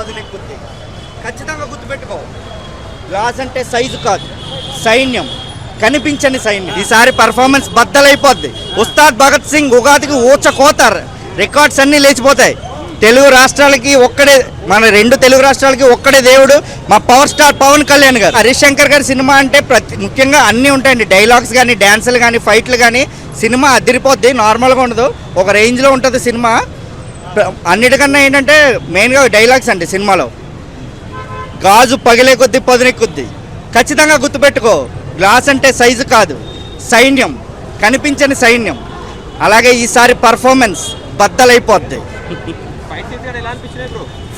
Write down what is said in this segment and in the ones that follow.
పదునెక్కుద్ది. ఖచ్చితంగా గుర్తుపెట్టుకో, గ్లాస్ అంటే సైజు కాదు, సైన్యం, కనిపించని సైన్యం. ఈసారి పర్ఫార్మెన్స్ బద్దలైపోద్ది. ఉస్తాద్ భగత్ సింగ్ ఉగాదికి ఊచకోతారు, రికార్డ్స్ అన్నీ లేచిపోతాయి. తెలుగు రాష్ట్రాలకి ఒక్కడే, మన 2 తెలుగు రాష్ట్రాలకి ఒక్కడే దేవుడు మా పవర్ స్టార్ పవన్ కళ్యాణ్ గారు. హరీష్ శంకర్ గారి సినిమా అంటే ముఖ్యంగా అన్నీ ఉంటాయండి, డైలాగ్స్ కానీ, డ్యాన్సులు కానీ, ఫైట్లు కానీ. సినిమా అదిరిపోద్ది, నార్మల్గా ఉండదు, ఒక రేంజ్లో ఉంటుంది సినిమా. అన్నిటికన్నా ఏంటంటే మెయిన్గా డైలాగ్స్ అండి సినిమాలో. గాజు పగిలే కొద్దీ పదునెక్కుద్ది. ఖచ్చితంగా గుర్తుపెట్టుకో, గ్లాస్ అంటే సైజు కాదు, సైన్యం, కనిపించని సైన్యం. అలాగే ఈసారి పర్ఫార్మెన్స్ బద్దలైపోద్ది.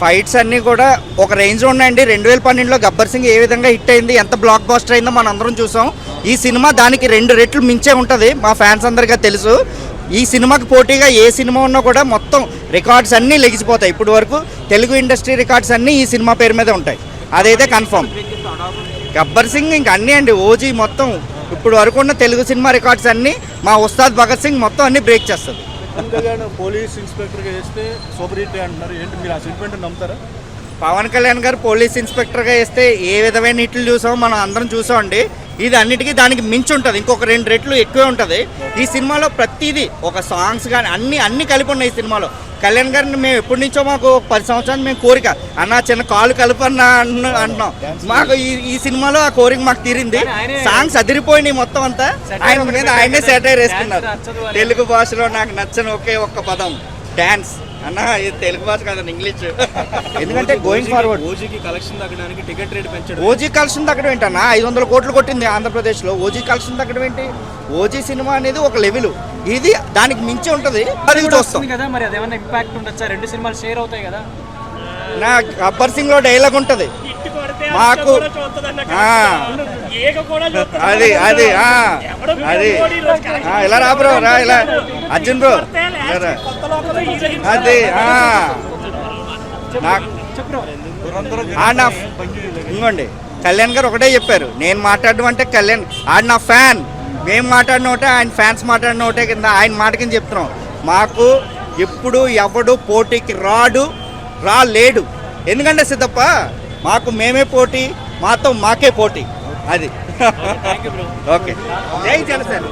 ఫైట్స్ అన్నీ కూడా ఒక రేంజ్లో ఉన్నాయండి. 2012లో గబ్బర్ సింగ్ ఏ విధంగా హిట్ అయింది, ఎంత బ్లాక్ బాస్టర్ అయిందో మనం అందరం చూసాం. ఈ సినిమా దానికి 2 రెట్లు మించే ఉంటుంది, మా ఫ్యాన్స్ అందరికీ తెలుసు. ఈ సినిమాకి పోటీగా ఏ సినిమా ఉన్నా కూడా మొత్తం రికార్డ్స్ అన్నీ లెగిసిపోతాయి. ఇప్పుడు వరకు తెలుగు ఇండస్ట్రీ రికార్డ్స్ అన్నీ ఈ సినిమా పేరు మీద ఉంటాయి, అదైతే కన్ఫర్మ్. గబ్బర్ సింగ్ ఇంక అన్నీ అండి, ఓజీ మొత్తం ఇప్పుడు వరకు ఉన్న తెలుగు సినిమా రికార్డ్స్ అన్నీ మా ఉస్తాద్ భగత్ సింగ్ మొత్తం అన్నీ బ్రేక్ చేస్తుంది. పోలీస్ ఇన్స్పెక్టర్గా చేస్తే సూపర్ హిట్ అంటున్నారు, ఏంటి మీరు ఆ సెంటిమెంట్ నమ్ముతారా? పవన్ కళ్యాణ్ గారు పోలీస్ ఇన్స్పెక్టర్గా వేస్తే ఏ విధమైన హిట్లు చూసామో మనం అందరం చూసామండి. ఇది అన్నిటికీ దానికి మించి ఉంటుంది, ఇంకొక 2 రెట్లు ఎక్కువే ఉంటుంది. ఈ సినిమాలో ప్రతిదీ, ఒక సాంగ్స్ కానీ అన్నీ కలిపి ఉన్నాయి ఈ సినిమాలో. కళ్యాణ్ గారిని మేము ఎప్పటి నుంచో మాకు 10 సంవత్సరాలు మేము కోరిక, అన్న చిన్న కాలు కలుపన్నా అంటున్నాం. మాకు ఈ సినిమాలో ఆ కోరిక మాకు తీరింది. సాంగ్స్ అదిరిపోయినాయి మొత్తం అంతా. ఆయన మీద ఆయనే సెటైర్ వేసుకున్నారు. తెలుగు భాషలో నాకు నచ్చని ఒకే ఒక్క పదం డ్యాన్స్ అన్న. ఇది తెలుగు భాష కాదండి, ఇంగ్లీష్. ఎందుకంటే గోయింగ్ ఫార్వర్డ్ ఓజీకి కలెక్షన్ తగ్గడానికి టికెట్ రేట్ పెంచడం. ఓజీ కలెక్షన్ తగ్గడం ఏంటన్నా? 500 కోట్లు కొట్టింది ఆంధ్రప్రదేశ్లో. ఓజీ కలెక్షన్ తగ్గడం ఏంటి? ఓజీ సినిమా అనేది ఒక లెవెల్, ఇది దానికి మించి ఉంటుంది. అది చూస్తాం కదా, మరి అదేమన్నా ఇంపాక్ట్ ఉండొచ్చా? 2 సినిమాలు షేర్ అవుతాయి కదా. నా గబ్బర్ సింగ్ లో డైలాగ్ ఉంటుంది మాకు, అది అది అది ఇలా రా బ్రో, రా ఇలా అర్జున్ బ్రో, అది ఇంకోండి. కళ్యాణ్ గారు ఒకటే చెప్పారు, నేను మాట్లాడడం అంటే కళ్యాణ్ ఆడు నా ఫ్యాన్, మేము మాట్లాడిన ఒకటే, ఆయన ఫ్యాన్స్ మాట్లాడిన ఒకటే కింద ఆయన మాట కింద చెప్తున్నాం. మాకు ఎప్పుడు ఎవడు పోటీకి రాలేడు. ఎందుకంటే సిద్ధప్ప మాకు మేమే పోటీ, మాతో మాకే పోటీ. అది ఓకే. జై జనసేన.